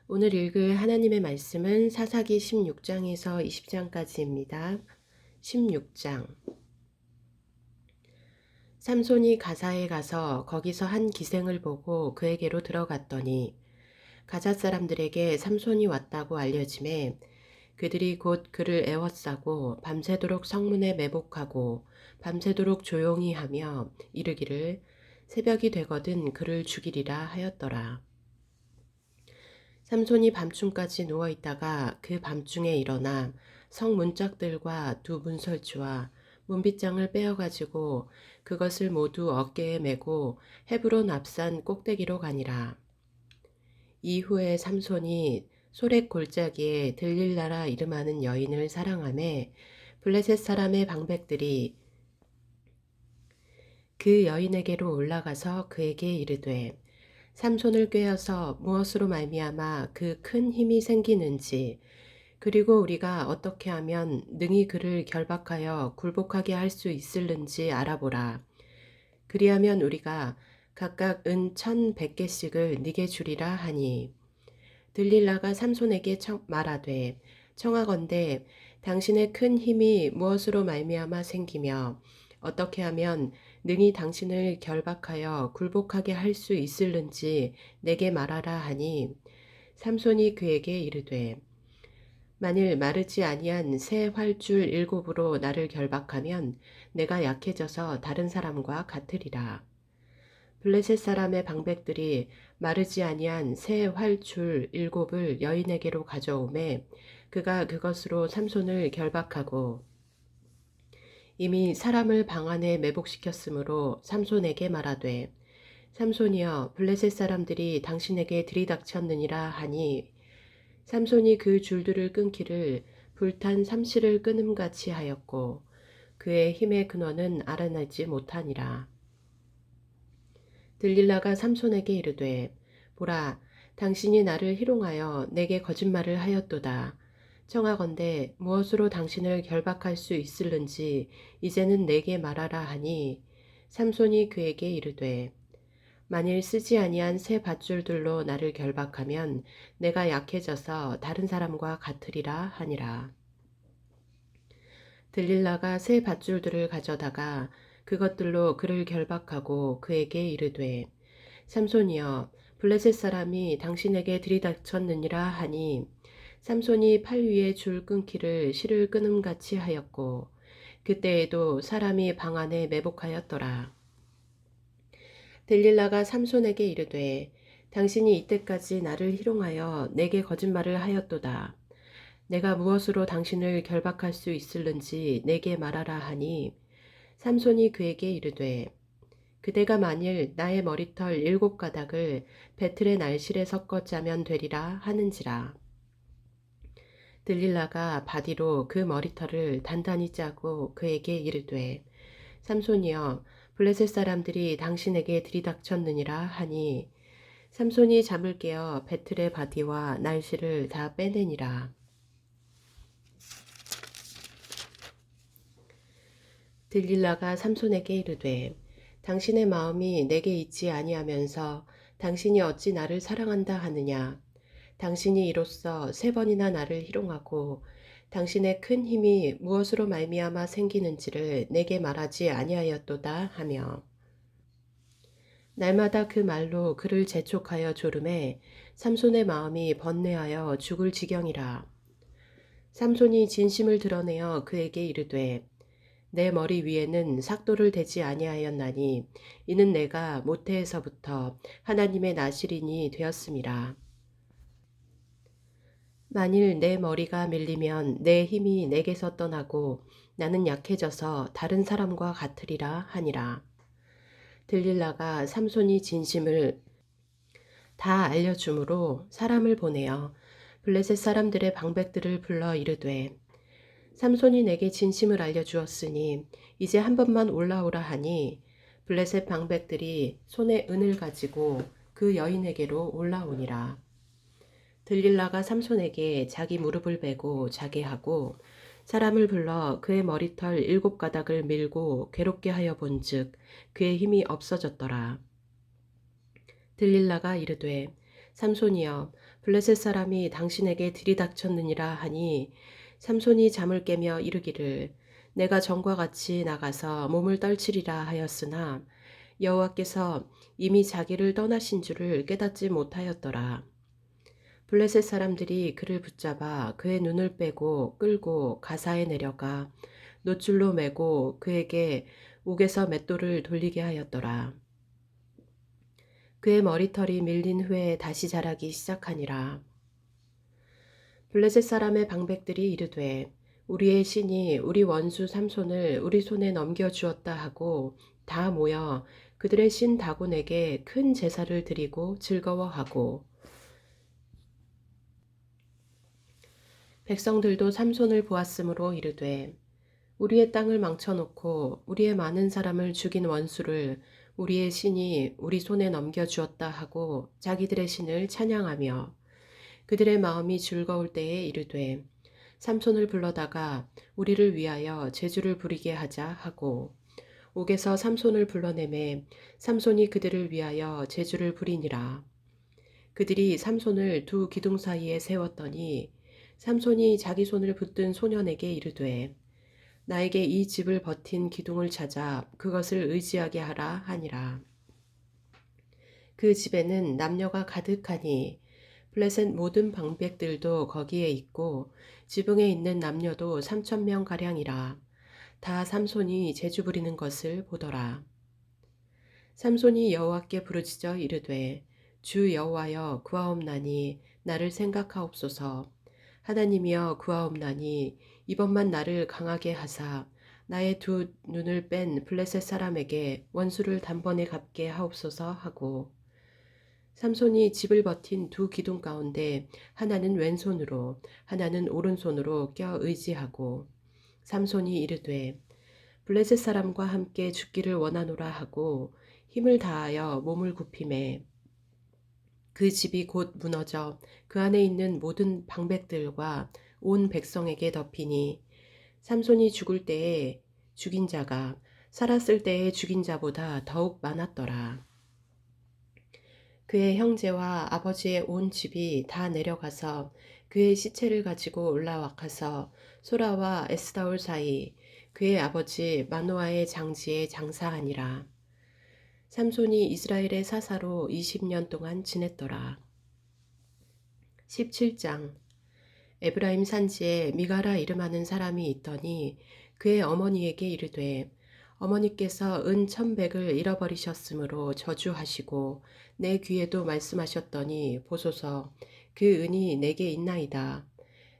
오늘 읽을 하나님의 말씀은 사사기 16장에서 20장까지입니다. 16장. 삼손이 가사에 가서 거기서 한 기생을 보고 그에게로 들어갔더니 가자 사람들에게 삼손이 왔다고 알려지매 그들이 곧 그를 애워싸고 밤새도록 성문에 매복하고 밤새도록 조용히 하며 이르기를 새벽이 되거든 그를 죽이리라 하였더라. 삼손이 밤중까지 누워있다가 그 밤중에 일어나 성 문짝들과 두 문설주와 문빗장을 빼어가지고 그것을 모두 어깨에 메고 헤브론 앞산 꼭대기로 가니라. 이후에 삼손이 소렉 골짜기에 들릴라라 이름하는 여인을 사랑하매 블레셋 사람의 방백들이 그 여인에게로 올라가서 그에게 이르되 삼손을 꾀어서 무엇으로 말미암아 그 큰 힘이 생기는지 그리고 우리가 어떻게 하면 능히 그를 결박하여 굴복하게 할 수 있을는지 알아보라. 그리하면 우리가 각각 은 1,100개씩을 네게 주리라 하니 들릴라가 삼손에게 말하되 청하건대 당신의 큰 힘이 무엇으로 말미암아 생기며 어떻게 하면 능히 당신을 결박하여 굴복하게 할 수 있을는지 내게 말하라 하니 삼손이 그에게 이르되 만일 마르지 아니한 새 활줄 7으로 나를 결박하면 내가 약해져서 다른 사람과 같으리라. 블레셋 사람의 방백들이 마르지 아니한 새 활줄 7을 여인에게로 가져오매 그가 그것으로 삼손을 결박하고 이미 사람을 방 안에 매복시켰으므로 삼손에게 말하되 삼손이여 블레셋 사람들이 당신에게 들이닥쳤느니라 하니 삼손이 그 줄들을 끊기를 불탄 삼시를 끊음같이 하였고 그의 힘의 근원은 알아내지 못하니라. 들릴라가 삼손에게 이르되 보라 당신이 나를 희롱하여 내게 거짓말을 하였도다. 청하건대 무엇으로 당신을 결박할 수 있을는지 이제는 내게 말하라 하니 삼손이 그에게 이르되 만일 쓰지 아니한 새 밧줄들로 나를 결박하면 내가 약해져서 다른 사람과 같으리라 하니라. 들릴라가 새 밧줄들을 가져다가 그것들로 그를 결박하고 그에게 이르되 삼손이여 블레셋 사람이 당신에게 들이닥쳤느니라 하니 삼손이 팔 위에 줄 끊기를 실을 끊음같이 하였고 그때에도 사람이 방 안에 매복하였더라. 들릴라가 삼손에게 이르되 당신이 이때까지 나를 희롱하여 내게 거짓말을 하였도다. 내가 무엇으로 당신을 결박할 수 있을는지 내게 말하라 하니 삼손이 그에게 이르되 그대가 만일 나의 머리털 7가닥을 배틀의 날실에 섞어 짜면 되리라 하는지라. 들릴라가 바디로 그 머리털을 단단히 짜고 그에게 이르되 삼손이여 블레셋 사람들이 당신에게 들이닥쳤느니라 하니 삼손이 잠을 깨어 배틀의 바디와 날실을 다 빼내니라. 들릴라가 삼손에게 이르되 당신의 마음이 내게 있지 아니하면서 당신이 어찌 나를 사랑한다 하느냐. 당신이 이로써 3번이나 나를 희롱하고 당신의 큰 힘이 무엇으로 말미암아 생기는지를 내게 말하지 아니하였도다 하며 날마다 그 말로 그를 재촉하여 조름해 삼손의 마음이 번뇌하여 죽을 지경이라. 삼손이 진심을 드러내어 그에게 이르되 내 머리 위에는 삭도를 대지 아니하였나니 이는 내가 모태에서부터 하나님의 나실인이 되었음이라. 만일 내 머리가 밀리면 내 힘이 내게서 떠나고 나는 약해져서 다른 사람과 같으리라 하니라. 들릴라가 삼손이 진심을 다 알려주므로 사람을 보내어 블레셋 사람들의 방백들을 불러 이르되 삼손이 내게 진심을 알려주었으니 이제 한 번만 올라오라 하니 블레셋 방백들이 손에 은을 가지고 그 여인에게로 올라오니라. 들릴라가 삼손에게 자기 무릎을 베고 자게 하고 사람을 불러 그의 머리털 7가닥을 밀고 괴롭게 하여 본즉 그의 힘이 없어졌더라. 들릴라가 이르되 삼손이여 블레셋 사람이 당신에게 들이닥쳤느니라 하니 삼손이 잠을 깨며 이르기를 내가 전과 같이 나가서 몸을 떨치리라 하였으나 여호와께서 이미 자기를 떠나신 줄을 깨닫지 못하였더라. 블레셋 사람들이 그를 붙잡아 그의 눈을 빼고 끌고 가사에 내려가 노줄로 매고 그에게 옥에서 맷돌을 돌리게 하였더라. 그의 머리털이 밀린 후에 다시 자라기 시작하니라. 블레셋 사람의 방백들이 이르되 우리의 신이 우리 원수 삼손을 우리 손에 넘겨주었다 하고 다 모여 그들의 신 다곤에게 큰 제사를 드리고 즐거워하고 백성들도 삼손을 보았으므로 이르되 우리의 땅을 망쳐놓고 우리의 많은 사람을 죽인 원수를 우리의 신이 우리 손에 넘겨주었다 하고 자기들의 신을 찬양하며 그들의 마음이 즐거울 때에 이르되 삼손을 불러다가 우리를 위하여 제주를 부리게 하자 하고 옥에서 삼손을 불러내매 삼손이 그들을 위하여 제주를 부리니라. 그들이 삼손을 두 기둥 사이에 세웠더니 삼손이 자기 손을 붙든 소년에게 이르되 나에게 이 집을 버틴 기둥을 찾아 그것을 의지하게 하라 하니라. 그 집에는 남녀가 가득하니 블레셋 모든 방백들도 거기에 있고 지붕에 있는 남녀도 3,000명 가량이라. 다 삼손이 제주 부리는 것을 보더라. 삼손이 여호와께 부르짖어 이르되 주 여호와여 구하옵나니 나를 생각하옵소서. 하나님이여 구하옵나니 이번만 나를 강하게 하사 나의 두 눈을 뺀 블레셋 사람에게 원수를 단번에 갚게 하옵소서 하고 삼손이 집을 버틴 두 기둥 가운데 하나는 왼손으로 하나는 오른손으로 껴 의지하고 삼손이 이르되 블레셋 사람과 함께 죽기를 원하노라 하고 힘을 다하여 몸을 굽히매 그 집이 곧 무너져 그 안에 있는 모든 방백들과 온 백성에게 덮이니 삼손이 죽을 때에 죽인 자가 살았을 때에 죽인 자보다 더욱 많았더라. 그의 형제와 아버지의 온 집이 다 내려가서 그의 시체를 가지고 올라와 가서 소라와 에스다올 사이 그의 아버지 마노아의 장지에 장사하니라. 삼손이 이스라엘의 사사로 20년 동안 지냈더라. 17장 에브라임 산지에 미가라 이름하는 사람이 있더니 그의 어머니에게 이르되 어머니께서 은 1,100을 잃어버리셨으므로 저주하시고 내 귀에도 말씀하셨더니 보소서 그 은이 내게 있나이다.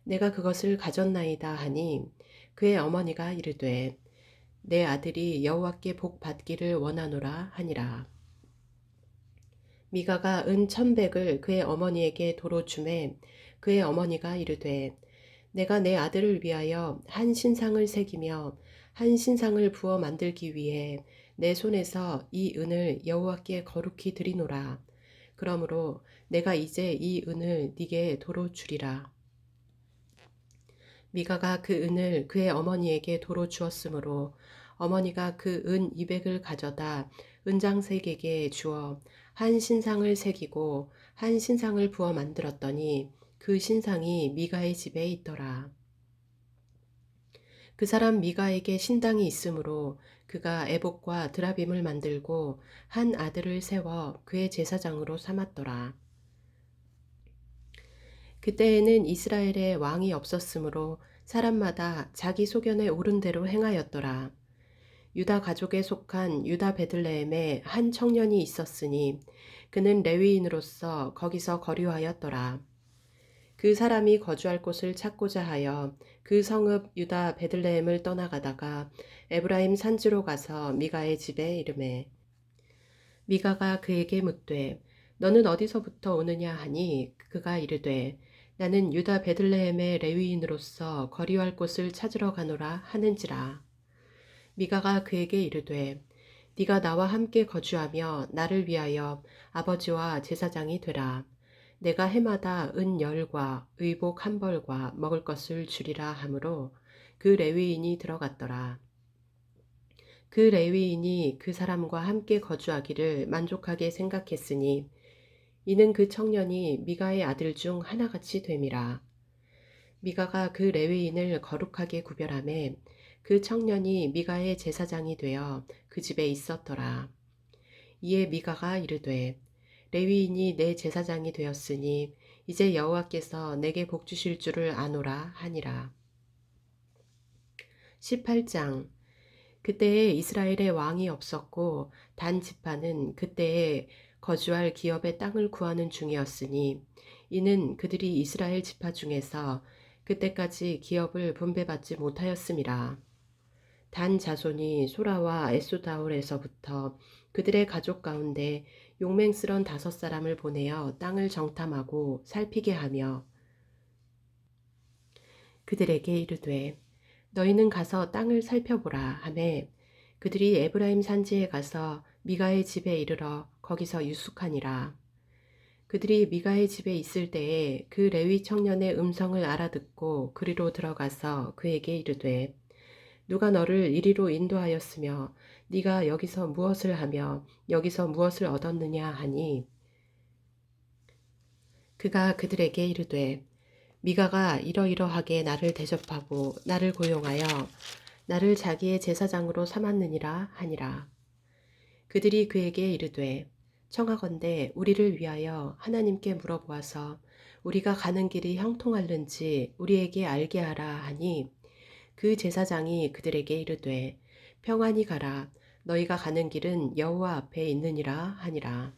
내가 그것을 가졌나이다 하니 그의 어머니가 이르되 내 아들이 여호와께 복 받기를 원하노라 하니라. 미가가 은 1,100을 그의 어머니에게 도로 주매 그의 어머니가 이르되 내가 내 아들을 위하여 한 신상을 새기며 한 신상을 부어 만들기 위해 내 손에서 이 은을 여호와께 거룩히 드리노라. 그러므로 내가 이제 이 은을 네게 도로 주리라. 미가가 그 은을 그의 어머니에게 도로 주었으므로 어머니가 그 은 200을 가져다 은장색에게 주어 한 신상을 새기고 한 신상을 부어 만들었더니 그 신상이 미가의 집에 있더라. 그 사람 미가에게 신당이 있으므로 그가 에봇과 드라빔을 만들고 한 아들을 세워 그의 제사장으로 삼았더라. 그때에는 이스라엘에 왕이 없었으므로 사람마다 자기 소견에 오른 대로 행하였더라. 유다 가족에 속한 유다 베들레헴에 한 청년이 있었으니 그는 레위인으로서 거기서 거류하였더라. 그 사람이 거주할 곳을 찾고자 하여 그 성읍 유다 베들레헴을 떠나가다가 에브라임 산지로 가서 미가의 집에 이르매 미가가 그에게 묻되 너는 어디서부터 오느냐 하니 그가 이르되 나는 유다 베들레헴의 레위인으로서 거류할 곳을 찾으러 가노라 하는지라. 미가가 그에게 이르되 네가 나와 함께 거주하며 나를 위하여 아버지와 제사장이 되라. 내가 해마다 은 10과 의복 1벌과 먹을 것을 주리라 하므로 그 레위인이 들어갔더라. 그 레위인이 그 사람과 함께 거주하기를 만족하게 생각했으니 이는 그 청년이 미가의 아들 중 하나같이 됨이라. 미가가 그 레위인을 거룩하게 구별하매 그 청년이 미가의 제사장이 되어 그 집에 있었더라. 이에 미가가 이르되 레위인이 내 제사장이 되었으니 이제 여호와께서 내게 복 주실 줄을 아노라 하니라. 18장. 그때에 이스라엘에 왕이 없었고 단 지파는 그때에 거주할 기업의 땅을 구하는 중이었으니 이는 그들이 이스라엘 지파 중에서 그때까지 기업을 분배받지 못하였음이라. 단 자손이 소라와 에수다올에서부터 그들의 가족 가운데 용맹스런 5사람을 보내어 땅을 정탐하고 살피게 하며 그들에게 이르되 너희는 가서 땅을 살펴보라 하매 그들이 에브라임 산지에 가서 미가의 집에 이르러 거기서 유숙하니라. 그들이 미가의 집에 있을 때에 그 레위 청년의 음성을 알아듣고 그리로 들어가서 그에게 이르되 누가 너를 이리로 인도하였으며 네가 여기서 무엇을 하며 여기서 무엇을 얻었느냐 하니 그가 그들에게 이르되 미가가 이러이러하게 나를 대접하고 나를 고용하여 나를 자기의 제사장으로 삼았느니라 하니라. 그들이 그에게 이르되 청하건대 우리를 위하여 하나님께 물어보아서 우리가 가는 길이 형통할는지 우리에게 알게 하라 하니 그 제사장이 그들에게 이르되 평안히 가라 너희가 가는 길은 여호와 앞에 있느니라 하니라.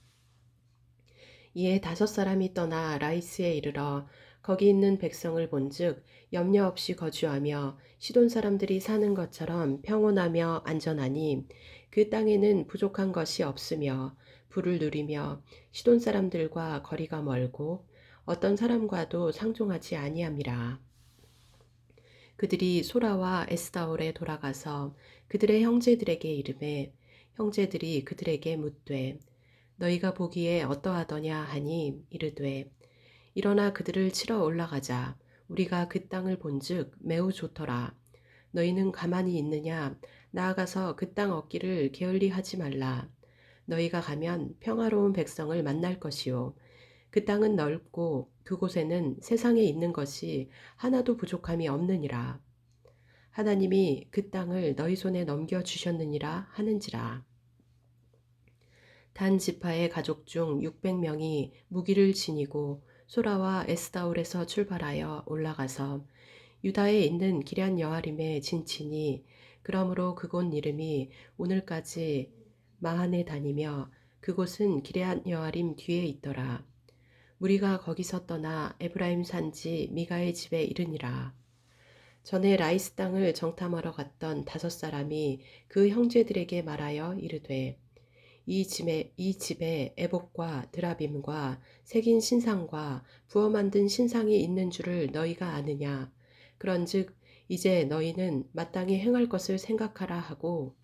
이에 5사람이 떠나 라이스에 이르러 거기 있는 백성을 본즉 염려 없이 거주하며 시돈 사람들이 사는 것처럼 평온하며 안전하니 그 땅에는 부족한 것이 없으며 부를 누리며 시돈 사람들과 거리가 멀고 어떤 사람과도 상종하지 아니함이라. 그들이 소라와 에스다올에 돌아가서 그들의 형제들에게 이르매 형제들이 그들에게 묻되 너희가 보기에 어떠하더냐 하니 이르되 일어나 그들을 치러 올라가자 우리가 그 땅을 본즉 매우 좋더라. 너희는 가만히 있느냐 나아가서 그 땅 얻기를 게을리하지 말라. 너희가 가면 평화로운 백성을 만날 것이요 그 땅은 넓고 그곳에는 세상에 있는 것이 하나도 부족함이 없느니라. 하나님이 그 땅을 너희 손에 넘겨주셨느니라 하는지라. 단 지파의 가족 중 600명이 무기를 지니고 소라와 에스다올에서 출발하여 올라가서 유다에 있는 기럇 여아림에 진치니 그러므로 그곳 이름이 오늘까지 마한에 다니며 그곳은 기럇 여아림 뒤에 있더라. 무리가 거기서 떠나 에브라임 산지 미가의 집에 이르니라. 전에 라이스 땅을 정탐하러 갔던 5사람이 그 형제들에게 말하여 이르되 이 집에 에봇과 드라빔과 새긴 신상과 부어 만든 신상이 있는 줄을 너희가 아느냐. 그런즉 이제 너희는 마땅히 행할 것을 생각하라 하고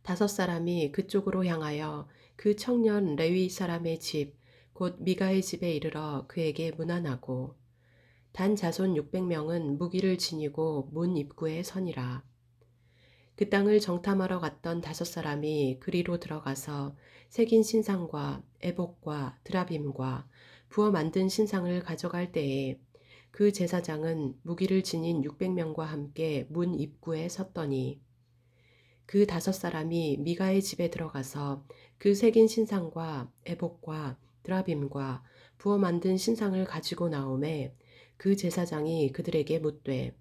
5사람이 그쪽으로 향하여 그 청년 레위 사람의 집 곧 미가의 집에 이르러 그에게 문안하고 단 자손 600명은 무기를 지니고 문 입구에 서니라. 그 땅을 정탐하러 갔던 5사람이 그리로 들어가서 새긴 신상과 에봇과 드라빔과 부어 만든 신상을 가져갈 때에 그 제사장은 무기를 지닌 600명과 함께 문 입구에 섰더니 그 5사람이 미가의 집에 들어가서 그 새긴 신상과 에봇과 드라빔과 부어 만든 신상을 가지고 나오매 그 제사장이 그들에게 묻되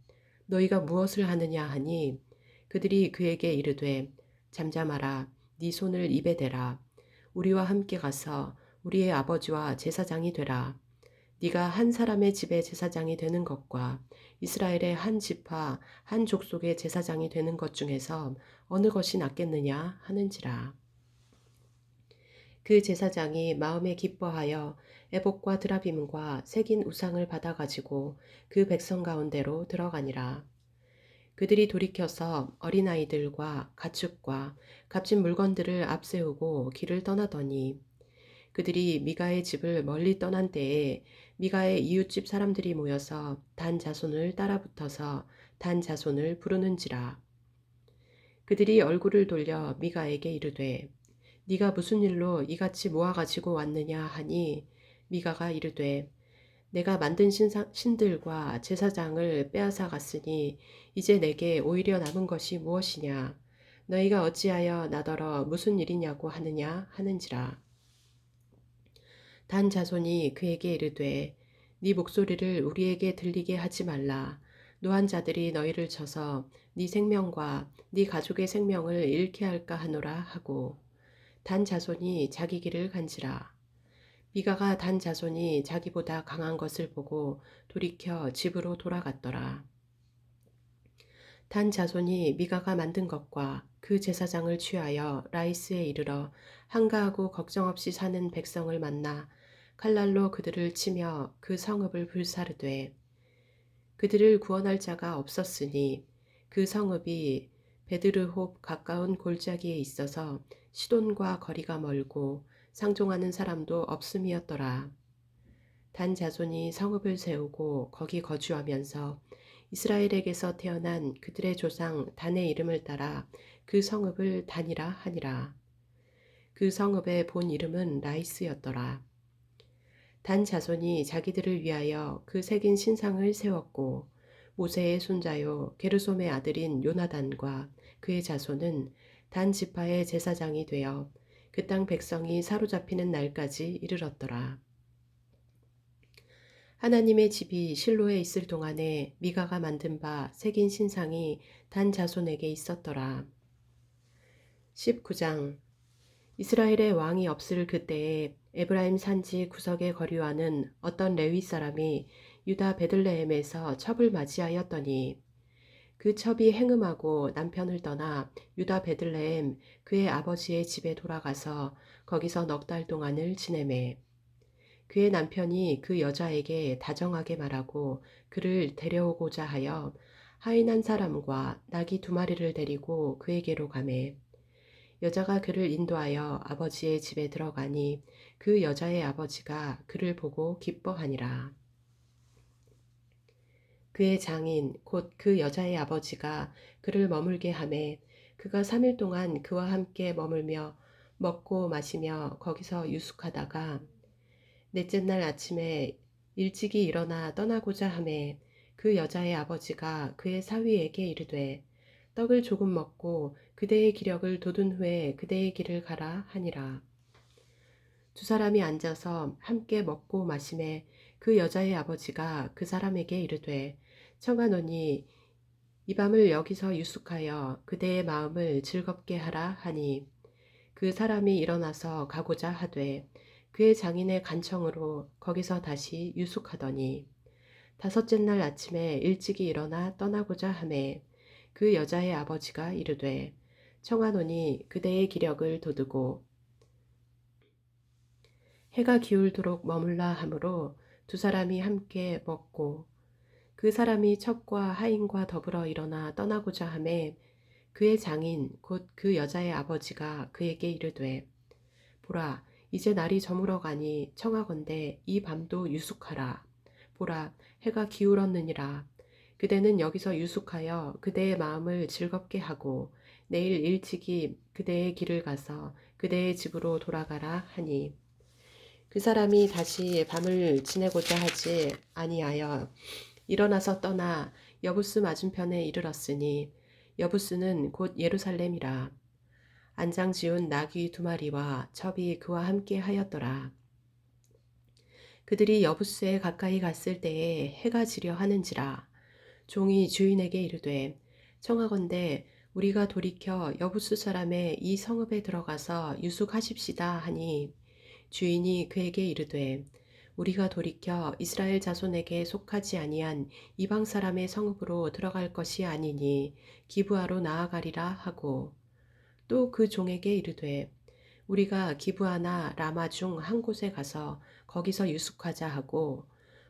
너희가 무엇을 하느냐 하니 그들이 그에게 이르되 잠잠하라 네 손을 입에 대라 우리와 함께 가서 우리의 아버지와 제사장이 되라 네가 한 사람의 집의 제사장이 되는 것과 이스라엘의 한 지파 한 족속의 제사장이 되는 것 중에서 어느 것이 낫겠느냐 하는지라. 그 제사장이 마음에 기뻐하여 에봇과 드라빔과 새긴 우상을 받아가지고 그 백성 가운데로 들어가니라. 그들이 돌이켜서 어린아이들과 가축과 값진 물건들을 앞세우고 길을 떠나더니 그들이 미가의 집을 멀리 떠난 때에 미가의 이웃집 사람들이 모여서 단 자손을 따라붙어서 단 자손을 부르는지라. 그들이 얼굴을 돌려 미가에게 이르되 네가 무슨 일로 이같이 모아 가지고 왔느냐 하니 미가가 이르되 내가 만든 신들과 제사장을 빼앗아 갔으니 이제 내게 오히려 남은 것이 무엇이냐 너희가 어찌하여 나더러 무슨 일이냐고 하느냐 하는지라. 단 자손이 그에게 이르되 네 목소리를 우리에게 들리게 하지 말라. 노한 자들이 너희를 쳐서 네 생명과 네 가족의 생명을 잃게 할까 하노라 하고 단 자손이 자기 길을 간지라. 미가가 단 자손이 자기보다 강한 것을 보고 돌이켜 집으로 돌아갔더라. 단 자손이 미가가 만든 것과 그 제사장을 취하여 라이스에 이르러 한가하고 걱정 없이 사는 백성을 만나 칼날로 그들을 치며 그 성읍을 불사르되 그들을 구원할 자가 없었으니 그 성읍이 베드르홉 가까운 골짜기에 있어서 시돈과 거리가 멀고 상종하는 사람도 없음이었더라. 단 자손이 성읍을 세우고 거기 거주하면서 이스라엘에게서 태어난 그들의 조상 단의 이름을 따라 그 성읍을 단이라 하니라. 그 성읍의 본 이름은 라이스였더라. 단 자손이 자기들을 위하여 그 새긴 신상을 세웠고 모세의 손자요 게르솜의 아들인 요나단과 그의 자손은 단 지파의 제사장이 되어 그 땅 백성이 사로잡히는 날까지 이르렀더라. 하나님의 집이 실로에 있을 동안에 미가가 만든 바 새긴 신상이 단 자손에게 있었더라. 19장 이스라엘의 왕이 없을 그때에 에브라임 산지 구석에 거류하는 어떤 레위 사람이 유다 베들레헴에서 첩을 맞이하였더니 그 첩이 행음하고 남편을 떠나 유다 베들레헴 그의 아버지의 집에 돌아가서 거기서 넉 달 동안을 지내매 그의 남편이 그 여자에게 다정하게 말하고 그를 데려오고자 하여 하인한 사람과 나귀 2마리를 데리고 그에게로 가매 여자가 그를 인도하여 아버지의 집에 들어가니 그 여자의 아버지가 그를 보고 기뻐하니라. 그의 장인 곧 그 여자의 아버지가 그를 머물게 하매 그가 3일 동안 그와 함께 머물며 먹고 마시며 거기서 유숙하다가 넷째 날 아침에 일찍이 일어나 떠나고자 하매 그 여자의 아버지가 그의 사위에게 이르되 떡을 조금 먹고 그대의 기력을 돋운 후에 그대의 길을 가라 하니라. 2사람이 앉아서 함께 먹고 마시매 그 여자의 아버지가 그 사람에게 이르되 청하노니 이 밤을 여기서 유숙하여 그대의 마음을 즐겁게 하라 하니 그 사람이 일어나서 가고자 하되 그의 장인의 간청으로 거기서 다시 유숙하더니 5째 날 아침에 일찍이 일어나 떠나고자 하매 그 여자의 아버지가 이르되 청하노니 그대의 기력을 돋우고 해가 기울도록 머물라 하므로 2사람이 함께 먹고 그 사람이 첩과 하인과 더불어 일어나 떠나고자 하매 그의 장인 곧 그 여자의 아버지가 그에게 이르되 보라 이제 날이 저물어 가니 청하건대 이 밤도 유숙하라. 보라 해가 기울었느니라. 그대는 여기서 유숙하여 그대의 마음을 즐겁게 하고 내일 일찍이 그대의 길을 가서 그대의 집으로 돌아가라 하니 그 사람이 다시 밤을 지내고자 하지 아니하여 일어나서 떠나 여부스 맞은편에 이르렀으니 여부스는 곧 예루살렘이라. 안장 지운 나귀 2마리와 첩이 그와 함께 하였더라. 그들이 여부스에 가까이 갔을 때에 해가 지려 하는지라. 종이 주인에게 이르되 청하건대 우리가 돌이켜 여부스 사람의 이 성읍에 들어가서 유숙하십시다 하니 주인이 그에게 이르되 우리가 돌이켜 이스라엘 자손에게 속하지 아니한 이방 사람의 성읍으로 들어갈 것이 아니니 기브아로 나아가리라 하고 또 그 종에게 이르되 우리가 기브아나 라마 중 한 곳에 가서 거기서 유숙하자 하고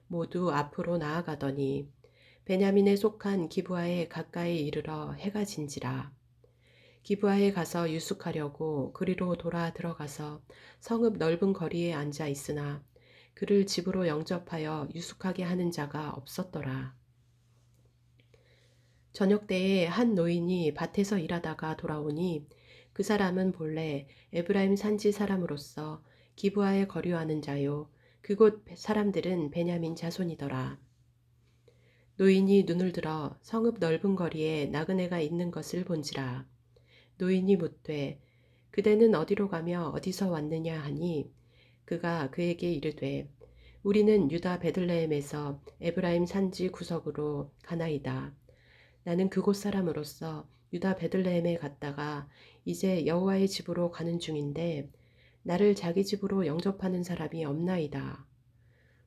모두 앞으로 나아가더니 베냐민에 속한 기브아에 가까이 이르러 해가 진지라. 기브아에 가서 유숙하려고 그리로 돌아 들어가서 성읍 넓은 거리에 앉아 있으나 그를 집으로 영접하여 유숙하게 하는 자가 없었더라. 저녁 때에 한 노인이 밭에서 일하다가 돌아오니 그 사람은 본래 에브라임 산지 사람으로서 기브아에 거류하는 자요 그곳 사람들은 베냐민 자손이더라. 노인이 눈을 들어 성읍 넓은 거리에 나그네가 있는 것을 본지라. 노인이 묻되 그대는 어디로 가며 어디서 왔느냐 하니 그가 그에게 이르되 우리는 유다 베들레헴에서 에브라임 산지 구석으로 가나이다. 나는 그곳 사람으로서 유다 베들레헴에 갔다가 이제 여호와의 집으로 가는 중인데 나를 자기 집으로 영접하는 사람이 없나이다.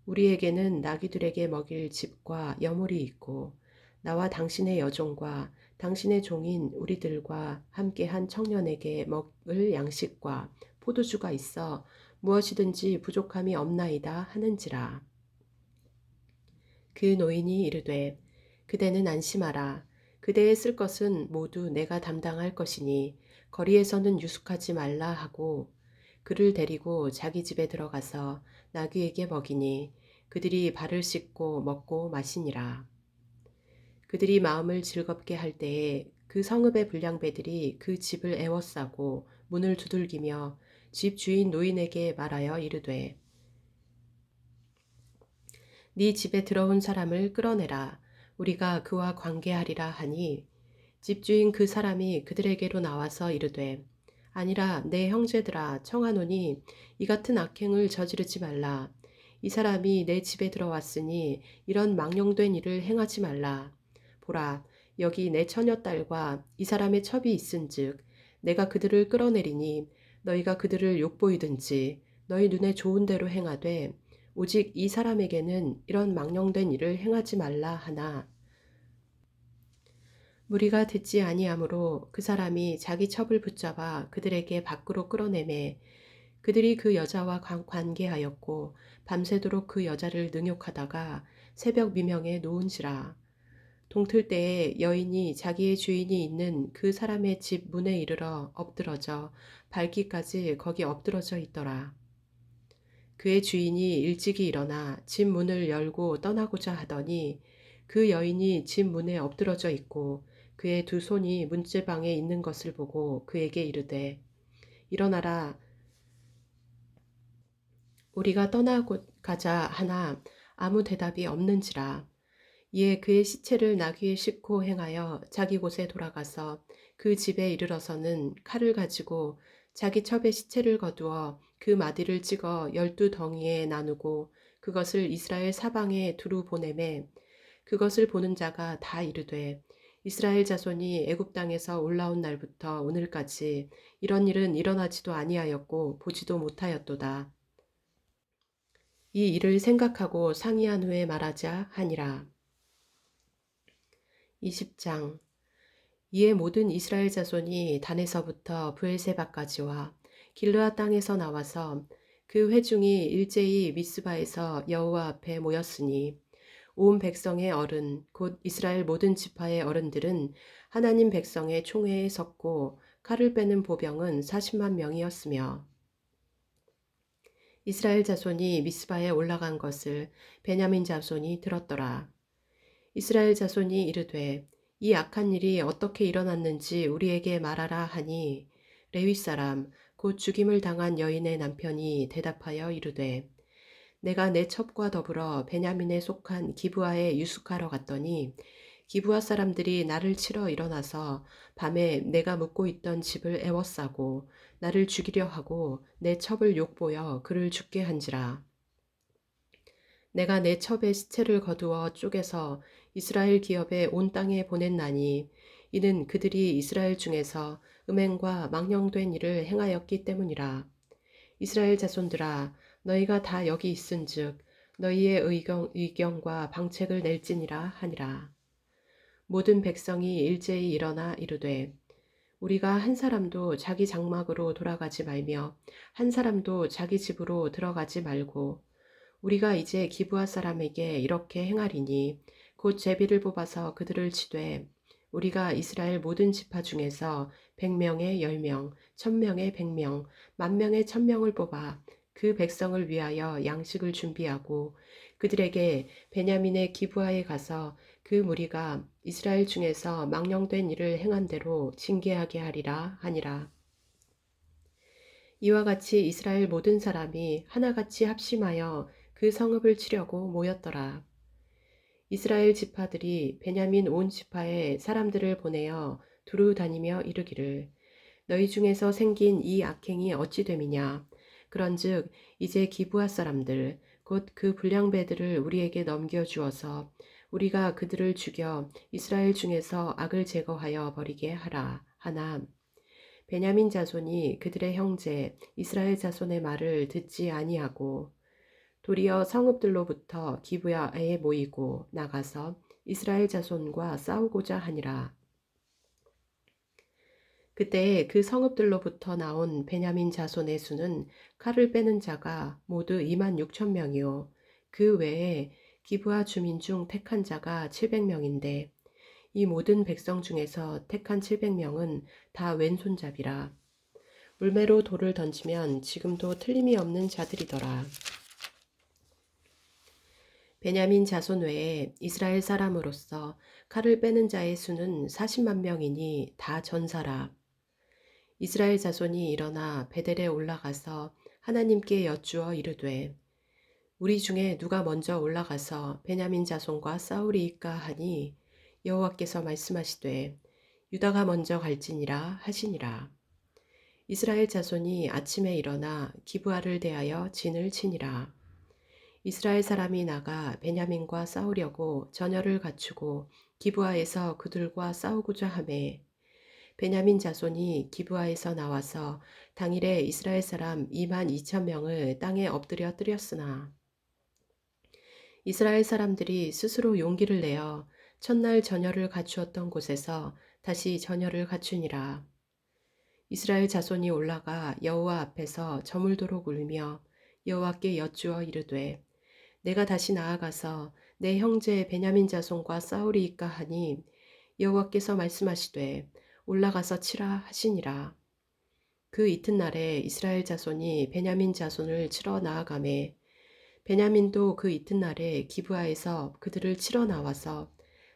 우리에게는 나귀들에게 먹일 집과 여물이 있고 나와 당신의 여종과 당신의 종인 우리들과 함께한 청년에게 먹을 양식과 포도주가 있어 무엇이든지 부족함이 없나이다 하는지라. 그 노인이 이르되 그대는 안심하라. 그대의 쓸 것은 모두 내가 담당할 것이니 거리에서는 유숙하지 말라 하고 그를 데리고 자기 집에 들어가서 나귀에게 먹이니 그들이 발을 씻고 먹고 마시니라. 그들이 마음을 즐겁게 할 때에 그 성읍의 불량배들이 그 집을 애워싸고 문을 두들기며 집 주인 노인에게 말하여 이르되 네 집에 들어온 사람을 끌어내라. 우리가 그와 관계하리라 하니 집주인 그 사람이 그들에게로 나와서 이르되 아니라 내 형제들아 청하노니 이 같은 악행을 저지르지 말라. 이 사람이 내 집에 들어왔으니 이런 망령된 일을 행하지 말라. 보라 여기 내 처녀딸과 이 사람의 첩이 있은즉 내가 그들을 끌어내리니 너희가 그들을 욕보이든지 너희 눈에 좋은 대로 행하되 오직 이 사람에게는 이런 망령된 일을 행하지 말라 하나 무리가 듣지 아니하므로 그 사람이 자기 첩을 붙잡아 그들에게 밖으로 끌어내매 그들이 그 여자와 관계하였고 밤새도록 그 여자를 능욕하다가 새벽 미명에 놓은지라. 동틀 때에 여인이 자기의 주인이 있는 그 사람의 집 문에 이르러 엎드러져 발기까지 거기 엎드러져 있더라. 그의 주인이 일찍이 일어나 집 문을 열고 떠나고자 하더니 그 여인이 집 문에 엎드러져 있고 그의 두 손이 문제방에 있는 것을 보고 그에게 이르되 일어나라 우리가 떠나가자 하나 아무 대답이 없는지라. 이에 그의 시체를 나귀에 싣고 행하여 자기 곳에 돌아가서 그 집에 이르러서는 칼을 가지고 자기 첩의 시체를 거두어 그 마디를 찍어 12덩이에 나누고 그것을 이스라엘 사방에 두루 보내매 그것을 보는 자가 다 이르되 이스라엘 자손이 애굽 땅에서 올라온 날부터 오늘까지 이런 일은 일어나지도 아니하였고 보지도 못하였도다. 이 일을 생각하고 상의한 후에 말하자 하니라. 20장 이에 모든 이스라엘 자손이 단에서부터 브엘세바까지와 길르앗 땅에서 나와서 그 회중이 일제히 미스바에서 여호와 앞에 모였으니 온 백성의 어른 곧 이스라엘 모든 지파의 어른들은 하나님 백성의 총회에 섰고 칼을 빼는 보병은 40만 명이었으며 이스라엘 자손이 미스바에 올라간 것을 베냐민 자손이 들었더라. 이스라엘 자손이 이르되 이 악한 일이 어떻게 일어났는지 우리에게 말하라 하니 레위 사람 곧 죽임을 당한 여인의 남편이 대답하여 이르되 내가 내 첩과 더불어 베냐민에 속한 기브아에 유숙하러 갔더니 기브아 사람들이 나를 치러 일어나서 밤에 내가 묵고 있던 집을 애워싸고 나를 죽이려 하고 내 첩을 욕보여 그를 죽게 한지라. 내가 내 첩의 시체를 거두어 쪼개서 이스라엘 기업에 온 땅에 보냈나니 이는 그들이 이스라엘 중에서 음행과 망령된 일을 행하였기 때문이라. 이스라엘 자손들아 너희가 다 여기 있은즉 너희의 의경과 방책을 낼지니라 하니라. 모든 백성이 일제히 일어나 이르되 우리가 한 사람도 자기 장막으로 돌아가지 말며 한 사람도 자기 집으로 들어가지 말고 우리가 이제 기브아 사람에게 이렇게 행하리니 곧 제비를 뽑아서 그들을 치되 우리가 이스라엘 모든 지파 중에서 100명에 10명, 1000명에 100명, 10,000명에 1000명을 뽑아 그 백성을 위하여 양식을 준비하고 그들에게 베냐민의 기브아에 가서 그 무리가 이스라엘 중에서 망령된 일을 행한 대로 징계하게 하리라 하니라. 이와 같이 이스라엘 모든 사람이 하나같이 합심하여 그 성읍을 치려고 모였더라. 이스라엘 지파들이 베냐민 온 지파에 사람들을 보내어 두루 다니며 이르기를 너희 중에서 생긴 이 악행이 어찌 됨이냐. 그런즉 이제 기브아 사람들 곧 그 불량배들을 우리에게 넘겨 주어서 우리가 그들을 죽여 이스라엘 중에서 악을 제거하여 버리게 하라 하나 베냐민 자손이 그들의 형제 이스라엘 자손의 말을 듣지 아니하고 도리어 성읍들로부터 기브야에 모이고 나가서 이스라엘 자손과 싸우고자 하니라. 그때 그 성읍들로부터 나온 베냐민 자손의 수는 칼을 빼는 자가 모두 2만 6천 명이요. 그 외에 기브아 주민 중 택한 자가 700명인데 이 모든 백성 중에서 택한 700명은 다 왼손잡이라. 물매로 돌을 던지면 지금도 틀림이 없는 자들이더라. 베냐민 자손 외에 이스라엘 사람으로서 칼을 빼는 자의 수는 40만 명이니 다 전사라. 이스라엘 자손이 일어나 베델에 올라가서 하나님께 여쭈어 이르되 우리 중에 누가 먼저 올라가서 베냐민 자손과 싸우리이까 하니 여호와께서 말씀하시되 유다가 먼저 갈지니라 하시니라. 이스라엘 자손이 아침에 일어나 기브아를 대하여 진을 치니라. 이스라엘 사람이 나가 베냐민과 싸우려고 전열을 갖추고 기브아에서 그들과 싸우고자 하매 베냐민 자손이 기브아에서 나와서 당일에 이스라엘 사람 2만 2천 명을 땅에 엎드려 뜨렸으나 이스라엘 사람들이 스스로 용기를 내어 첫날 전열을 갖추었던 곳에서 다시 전열을 갖추니라. 이스라엘 자손이 올라가 여호와 앞에서 저물도록 울며 여호와께 여쭈어 이르되 내가 다시 나아가서 내 형제 베냐민 자손과 싸우리이까 하니 여호와께서 말씀하시되 올라가서 치라 하시니라. 그 이튿날에 이스라엘 자손이 베냐민 자손을 치러 나아가매 베냐민도 그 이튿날에 기브아에서 그들을 치러 나와서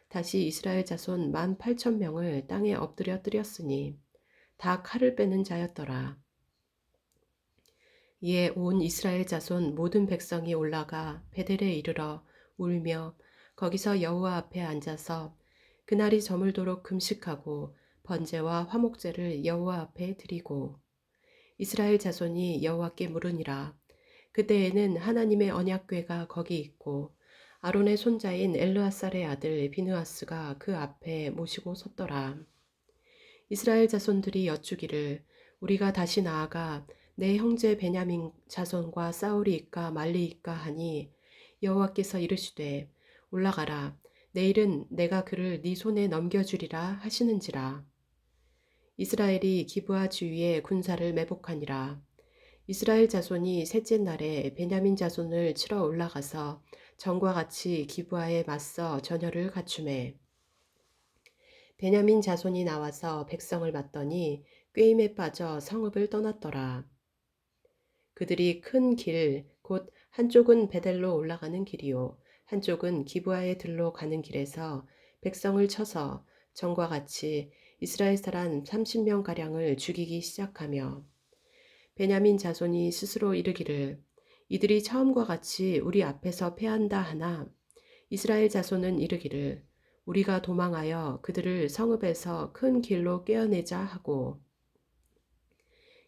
다시 이스라엘 자손 18,000명을 땅에 엎드려 뜨렸으니 다 칼을 빼는 자였더라. 이에 온 이스라엘 자손 모든 백성이 올라가 베델에 이르러 울며 거기서 여호와 앞에 앉아서 그날이 저물도록 금식하고 번제와 화목제를 여호와 앞에 드리고 이스라엘 자손이 여호와께 물으니라. 그때에는 하나님의 언약궤가 거기 있고 아론의 손자인 엘르아살의 아들 비느하스가 그 앞에 모시고 섰더라. 이스라엘 자손들이 여쭈기를 우리가 다시 나아가 내 형제 베냐민 자손과 싸우리이까 말리이까 하니 여호와께서 이르시되 올라가라 내일은 내가 그를 네 손에 넘겨주리라 하시는지라. 이스라엘이 기브아 주위에 군사를 매복하니라. 이스라엘 자손이 셋째 날에 베냐민 자손을 치러 올라가서 전과 같이 기브아에 맞서 전열을 갖추매 베냐민 자손이 나와서 백성을 맞더니 꾀임에 빠져 성읍을 떠났더라. 그들이 큰 길, 곧 한쪽은 베델로 올라가는 길이요 한쪽은 기브아의 들로 가는 길에서 백성을 쳐서 전과 같이 이스라엘 사람 30명가량을 죽이기 시작하며 베냐민 자손이 스스로 이르기를 이들이 처음과 같이 우리 앞에서 패한다 하나 이스라엘 자손은 이르기를 우리가 도망하여 그들을 성읍에서 큰 길로 꿰어내자 하고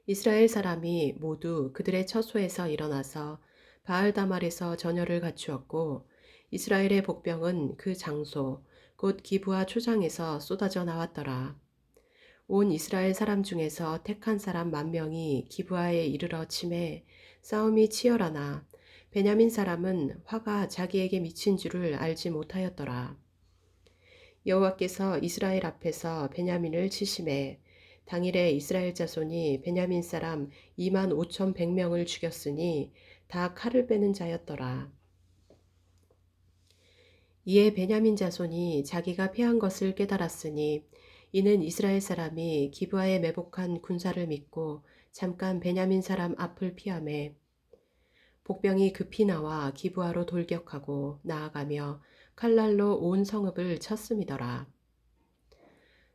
이스라엘 사람이 모두 그들의 처소에서 일어나서 바알다말에서 전열을 갖추었고 이스라엘의 복병은 그 장소 곧 기브아 초장에서 쏟아져 나왔더라. 온 이스라엘 사람 중에서 택한 사람 10,000명이 기브아에 이르러 치매 싸움이 치열하나 베냐민 사람은 화가 자기에게 미친 줄을 알지 못하였더라. 여호와께서 이스라엘 앞에서 베냐민을 치심해 당일에 이스라엘 자손이 베냐민 사람 25,100명을 죽였으니 다 칼을 빼는 자였더라. 이에 베냐민 자손이 자기가 패한 것을 깨달았으니 이는 이스라엘 사람이 기브아에 매복한 군사를 믿고 잠깐 베냐민 사람 앞을 피하매 복병이 급히 나와 기브아로 돌격하고 나아가며 칼날로 온 성읍을 쳤음이더라.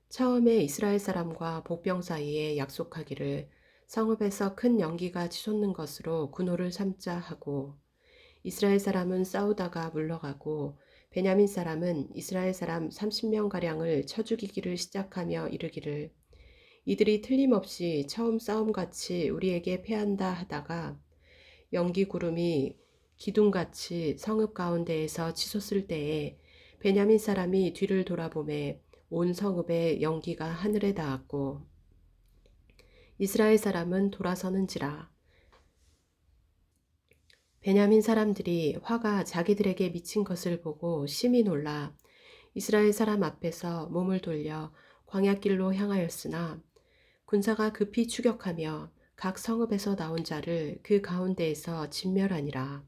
처음에 이스라엘 사람과 복병 사이에 약속하기를 성읍에서 큰 연기가 치솟는 것으로 군호를 삼자 하고 이스라엘 사람은 싸우다가 물러가고 베냐민 사람은 이스라엘 사람 30명가량을 쳐 죽이기를 시작하며 이르기를 이들이 틀림없이 처음 싸움같이 우리에게 패한다 하다가 연기 구름이 기둥같이 성읍 가운데에서 치솟을 때에 베냐민 사람이 뒤를 돌아보매 온 성읍의 연기가 하늘에 닿았고 이스라엘 사람은 돌아서는지라. 베냐민 사람들이 화가 자기들에게 미친 것을 보고 심히 놀라 이스라엘 사람 앞에서 몸을 돌려 광야길로 향하였으나 군사가 급히 추격하며 각 성읍에서 나온 자를 그 가운데에서 진멸하니라.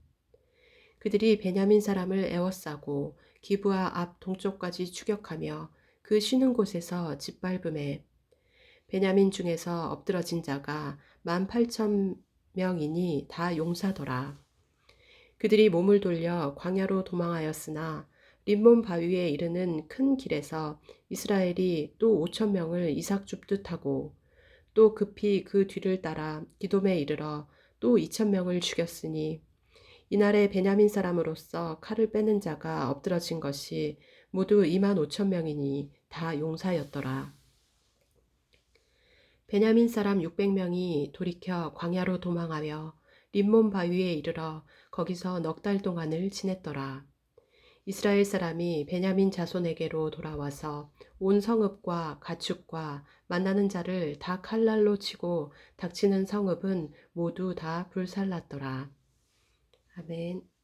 그들이 베냐민 사람을 에워싸고 기브아 앞 동쪽까지 추격하며 그 쉬는 곳에서 짓밟음에 베냐민 중에서 엎드러진 자가 18,000명이니 다 용사더라. 그들이 몸을 돌려 광야로 도망하였으나 림몬 바위에 이르는 큰 길에서 이스라엘이 또 5,000명을 이삭 줍듯 하고 또 급히 그 뒤를 따라 기돔에 이르러 또 2,000명을 죽였으니 이날에 베냐민 사람으로서 칼을 빼는 자가 엎드러진 것이 모두 25,000명이니 다 용사였더라. 베냐민 사람 600명이 돌이켜 광야로 도망하며 림몬 바위에 이르러 거기서 넉 달 동안을 지냈더라. 이스라엘 사람이 베냐민 자손에게로 돌아와서 온 성읍과 가축과 만나는 자를 다 칼날로 치고 닥치는 성읍은 모두 다 불살랐더라. 아멘.